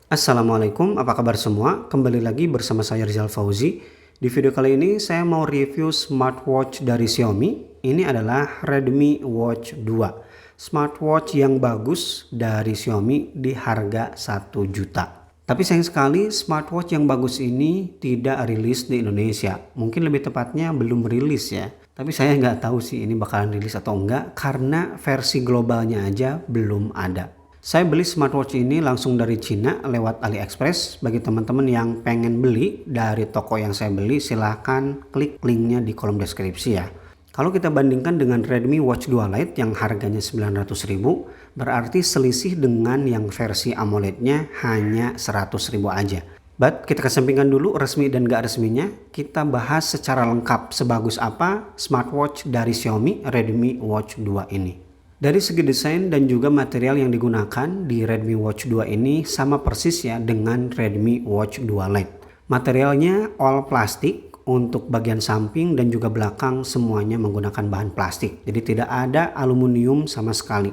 Assalamualaikum, apa kabar semua? Kembali lagi bersama saya Rizal Fauzi. Di video kali ini saya mau review smartwatch dari Xiaomi. Ini adalah Redmi Watch 2. Smartwatch yang bagus dari Xiaomi di harga 1 juta. Tapi sayang sekali smartwatch yang bagus ini tidak rilis di Indonesia. Mungkin lebih tepatnya belum rilis ya. Tapi saya nggak tahu sih ini bakalan rilis atau enggak karena versi globalnya aja belum ada. Saya beli smartwatch ini langsung dari Cina lewat AliExpress. Bagi teman-teman yang pengen beli dari toko yang saya beli, silahkan klik linknya di kolom deskripsi ya. Kalau kita bandingkan dengan Redmi Watch 2 Lite yang harganya 900.000, berarti selisih dengan yang versi AMOLED-nya hanya 100.000 aja. But kita kesampingkan dulu resmi dan gak resminya, kita bahas secara lengkap sebagus apa smartwatch dari Xiaomi Redmi Watch 2 ini. Dari segi desain dan juga material yang digunakan di Redmi Watch 2 ini sama persis ya dengan Redmi Watch 2 Lite. Materialnya all plastik, untuk bagian samping dan juga belakang semuanya menggunakan bahan plastik. Jadi tidak ada aluminium sama sekali.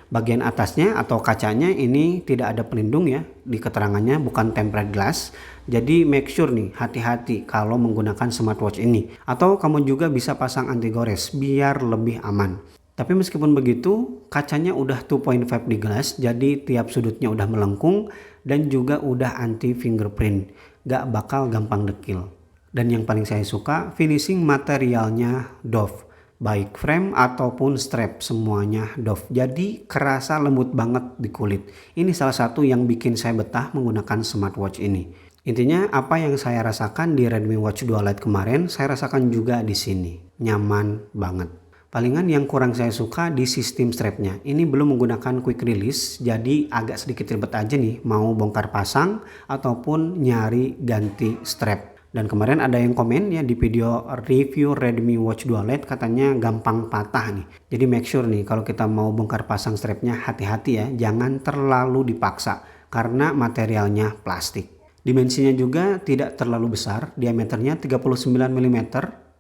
Bagian atasnya atau kacanya ini tidak ada pelindung ya, di keterangannya bukan tempered glass. Jadi make sure nih, hati-hati kalau menggunakan smartwatch ini. Atau kamu juga bisa pasang anti gores biar lebih aman. Tapi meskipun begitu, kacanya udah 2.5D glass, jadi tiap sudutnya udah melengkung dan juga udah anti fingerprint, gak bakal gampang dekil. Dan yang paling saya suka, finishing materialnya doff, baik frame ataupun strap semuanya doff. Jadi kerasa lembut banget di kulit. Ini salah satu yang bikin saya betah menggunakan smartwatch ini. Intinya apa yang saya rasakan di Redmi Watch 2 Lite kemarin, saya rasakan juga di sini. Nyaman banget. Palingan yang kurang saya suka di sistem strapnya. Ini belum menggunakan quick release, jadi agak sedikit ribet aja nih mau bongkar pasang ataupun nyari ganti strap. Dan kemarin ada yang komen ya di video review Redmi Watch 2 Lite katanya gampang patah nih. Jadi make sure nih kalau kita mau bongkar pasang strapnya hati-hati ya, jangan terlalu dipaksa karena materialnya plastik. Dimensinya juga tidak terlalu besar, diameternya 39 mm.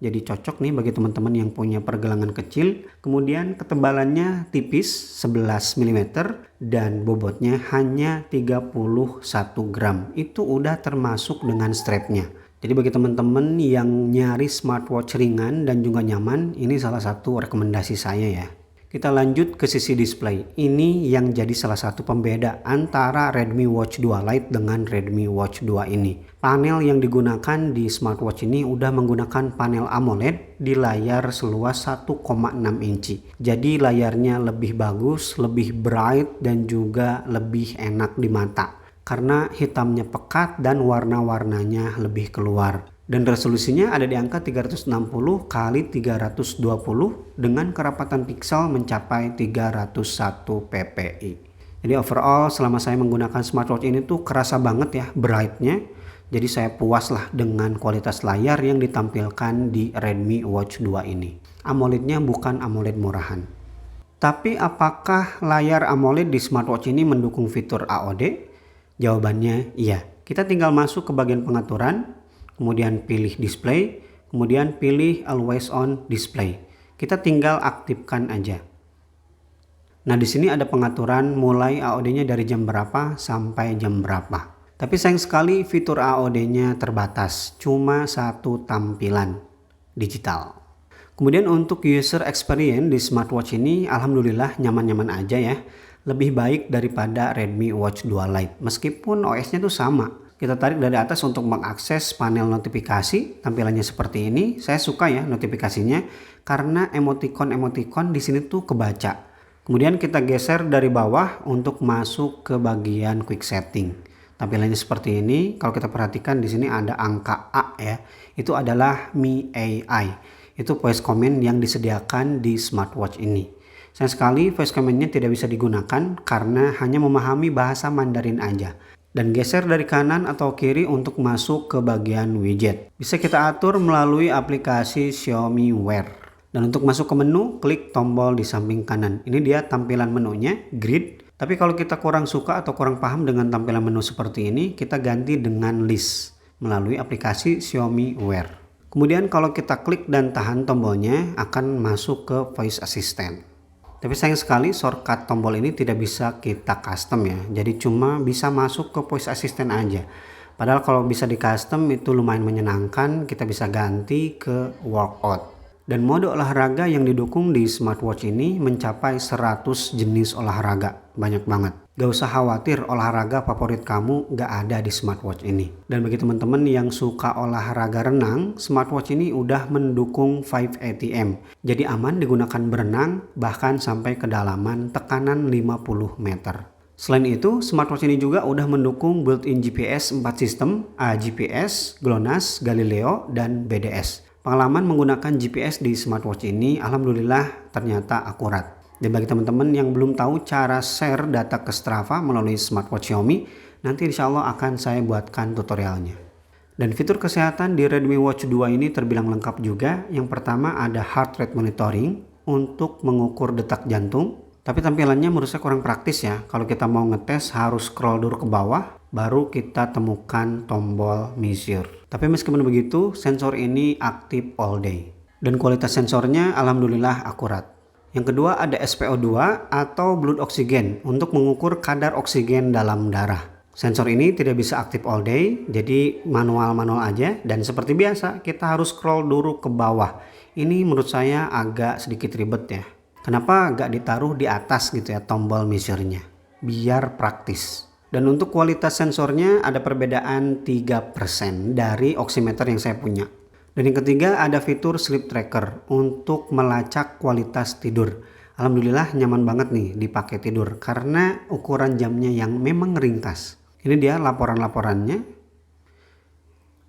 Jadi cocok nih bagi teman-teman yang punya pergelangan kecil. Kemudian ketebalannya tipis 11 mm dan bobotnya hanya 31 gram. Itu udah termasuk dengan strapnya. Jadi bagi teman-teman yang nyari smartwatch ringan dan juga nyaman, ini salah satu rekomendasi saya ya. Kita lanjut ke sisi display. Ini yang jadi salah satu pembeda antara Redmi Watch 2 Lite dengan Redmi Watch 2 ini. Panel yang digunakan di smartwatch ini udah menggunakan panel AMOLED di layar seluas 1,6 inci. Jadi layarnya lebih bagus, lebih bright dan juga lebih enak di mata. Karena hitamnya pekat dan warna-warnanya lebih keluar. Dan resolusinya ada di angka 360 x 320 dengan kerapatan piksel mencapai 301 ppi. Jadi overall selama saya menggunakan smartwatch ini tuh kerasa banget ya brightnya. Jadi saya puas lah dengan kualitas layar yang ditampilkan di Redmi Watch 2 ini. AMOLED-nya bukan AMOLED murahan. Tapi apakah layar AMOLED di smartwatch ini mendukung fitur AOD? Jawabannya iya. Kita tinggal masuk ke bagian pengaturan, kemudian pilih display, kemudian pilih always on display. Kita tinggal aktifkan aja. Nah, di sini ada pengaturan mulai AOD-nya dari jam berapa sampai jam berapa. Tapi sayang sekali fitur AOD-nya terbatas, cuma satu tampilan digital. Kemudian untuk user experience di smartwatch ini alhamdulillah nyaman-nyaman aja ya. Lebih baik daripada Redmi Watch 2 Lite. Meskipun OS-nya tuh sama. Kita tarik dari atas untuk mengakses panel notifikasi, tampilannya seperti ini. Saya suka ya notifikasinya karena emoticon-emoticon di sini tuh kebaca. Kemudian kita geser dari bawah untuk masuk ke bagian quick setting. Tampilannya seperti ini. Kalau kita perhatikan di sini ada angka A ya. Itu adalah Mi AI. Itu voice command yang disediakan di smartwatch ini. Sayang sekali voice command-nya tidak bisa digunakan karena hanya memahami bahasa Mandarin aja. Dan geser dari kanan atau kiri untuk masuk ke bagian widget. Bisa kita atur melalui aplikasi Xiaomi Wear. Dan untuk masuk ke menu, klik tombol di samping kanan. Ini dia tampilan menunya, grid. Tapi kalau kita kurang suka atau kurang paham dengan tampilan menu seperti ini, kita ganti dengan list melalui aplikasi Xiaomi Wear. Kemudian kalau kita klik dan tahan tombolnya, akan masuk ke voice assistant. Tapi sayang sekali shortcut tombol ini tidak bisa kita custom ya. Jadi cuma bisa masuk ke voice assistant aja. Padahal kalau bisa di custom itu lumayan menyenangkan, kita bisa ganti ke workout. Dan mode olahraga yang didukung di smartwatch ini mencapai 100 jenis olahraga. Banyak banget. Gak usah khawatir olahraga favorit kamu gak ada di smartwatch ini. Dan bagi teman-teman yang suka olahraga renang, smartwatch ini udah mendukung 5 ATM. Jadi aman digunakan berenang bahkan sampai kedalaman tekanan 50 meter. Selain itu, smartwatch ini juga udah mendukung built-in GPS 4 sistem, GPS, GLONASS, Galileo, dan BDS. Pengalaman menggunakan GPS di smartwatch ini alhamdulillah ternyata akurat. Dan bagi teman-teman yang belum tahu cara share data ke Strava melalui smartwatch Xiaomi, nanti insya Allah akan saya buatkan tutorialnya. Dan fitur kesehatan di Redmi Watch 2 ini terbilang lengkap juga. Yang pertama ada heart rate monitoring untuk mengukur detak jantung. Tapi tampilannya menurut saya kurang praktis ya. Kalau kita mau ngetes harus scroll dulu ke bawah, baru kita temukan tombol measure. Tapi meskipun begitu, sensor ini aktif all day. Dan kualitas sensornya alhamdulillah akurat. Yang kedua ada SpO2 atau blood oxygen untuk mengukur kadar oksigen dalam darah. Sensor ini tidak bisa aktif all day, jadi manual-manual aja. Dan seperti biasa, kita harus scroll dulu ke bawah. Ini menurut saya agak sedikit ribet ya. Kenapa gak ditaruh di atas gitu ya tombol measure-nya, biar praktis. Dan untuk kualitas sensornya ada perbedaan 3% dari oximeter yang saya punya. Dan yang ketiga ada fitur sleep tracker untuk melacak kualitas tidur. Alhamdulillah nyaman banget nih dipakai tidur karena ukuran jamnya yang memang ringkas. Ini dia laporan-laporannya.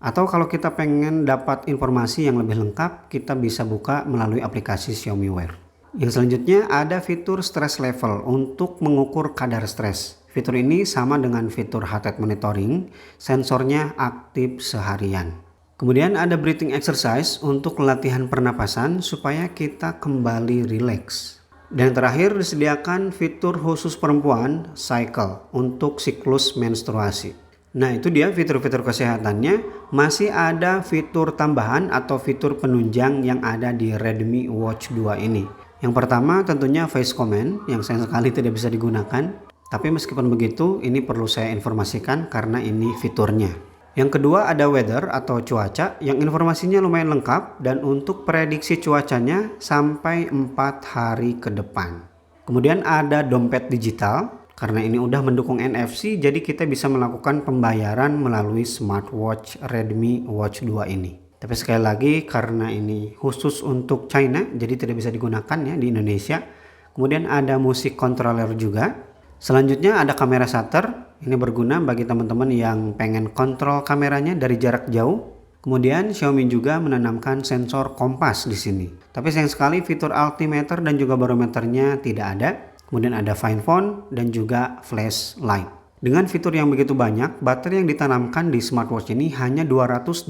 Atau kalau kita pengen dapat informasi yang lebih lengkap, kita bisa buka melalui aplikasi Xiaomi Wear. Yang selanjutnya ada fitur stress level untuk mengukur kadar stres. Fitur ini sama dengan fitur heart rate monitoring, sensornya aktif seharian. Kemudian ada breathing exercise untuk latihan pernapasan supaya kita kembali rileks. Dan terakhir disediakan fitur khusus perempuan, cycle, untuk siklus menstruasi. Nah itu dia fitur-fitur kesehatannya. Masih ada fitur tambahan atau fitur penunjang yang ada di Redmi Watch 2 ini. Yang pertama tentunya voice command yang sayang sekali tidak bisa digunakan. Tapi meskipun begitu ini perlu saya informasikan karena ini fiturnya. Yang kedua ada weather atau cuaca yang informasinya lumayan lengkap dan untuk prediksi cuacanya sampai 4 hari ke depan. Kemudian ada dompet digital karena ini udah mendukung NFC jadi kita bisa melakukan pembayaran melalui smartwatch Redmi Watch 2 ini. Tapi sekali lagi karena ini khusus untuk China jadi tidak bisa digunakan ya di Indonesia. Kemudian ada musik controller juga. Selanjutnya ada kamera shutter. Ini berguna bagi teman-teman yang pengen kontrol kameranya dari jarak jauh. Kemudian Xiaomi juga menanamkan sensor kompas di sini. Tapi sayang sekali fitur altimeter dan juga barometernya tidak ada. Kemudian ada Find Phone dan juga flashlight. Dengan fitur yang begitu banyak, baterai yang ditanamkan di smartwatch ini hanya 225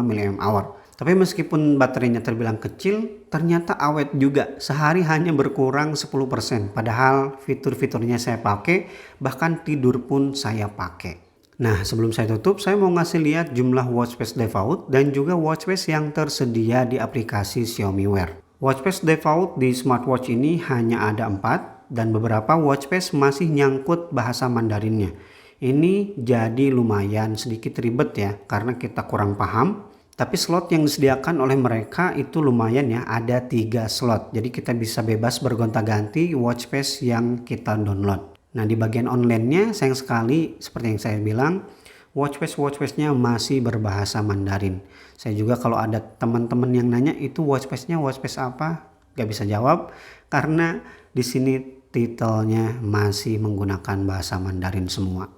mAh. Tapi meskipun baterainya terbilang kecil, ternyata awet juga. Sehari hanya berkurang 10%. Padahal fitur-fiturnya saya pakai, bahkan tidur pun saya pakai. Nah sebelum saya tutup, saya mau ngasih lihat jumlah watch face default dan juga watch face yang tersedia di aplikasi Xiaomi Wear. Watch face default di smartwatch ini hanya ada 4. Dan beberapa watch face masih nyangkut bahasa Mandarinnya. Ini jadi lumayan sedikit ribet ya karena kita kurang paham. Tapi slot yang disediakan oleh mereka itu lumayan ya, ada 3 slot. Jadi kita bisa bebas bergonta-ganti watch face yang kita download. Nah di bagian online-nya sayang sekali seperti yang saya bilang watch face-nya masih berbahasa Mandarin. Saya juga kalau ada teman-teman yang nanya itu watch face-nya watch face apa? Gak bisa jawab karena di sini titelnya masih menggunakan bahasa Mandarin semua.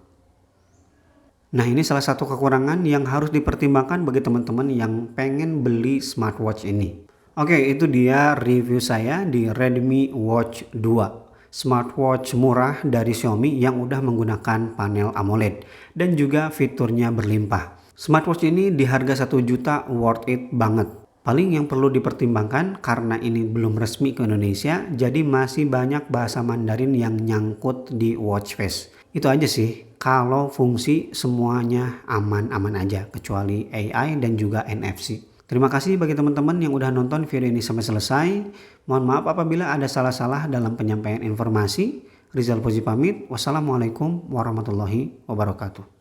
Nah ini salah satu kekurangan yang harus dipertimbangkan bagi teman-teman yang pengen beli smartwatch ini. Oke itu dia review saya di Redmi Watch 2. Smartwatch murah dari Xiaomi yang udah menggunakan panel AMOLED dan juga fiturnya berlimpah. Smartwatch ini di harga 1 juta worth it banget. Paling yang perlu dipertimbangkan karena ini belum resmi ke Indonesia, jadi masih banyak bahasa Mandarin yang nyangkut di watch face. Itu aja sih, kalau fungsi semuanya aman-aman aja, kecuali AI dan juga NFC. Terima kasih bagi teman-teman yang udah nonton video ini sampai selesai. Mohon maaf apabila ada salah-salah dalam penyampaian informasi. Rizal Fauzi pamit. Wassalamualaikum warahmatullahi wabarakatuh.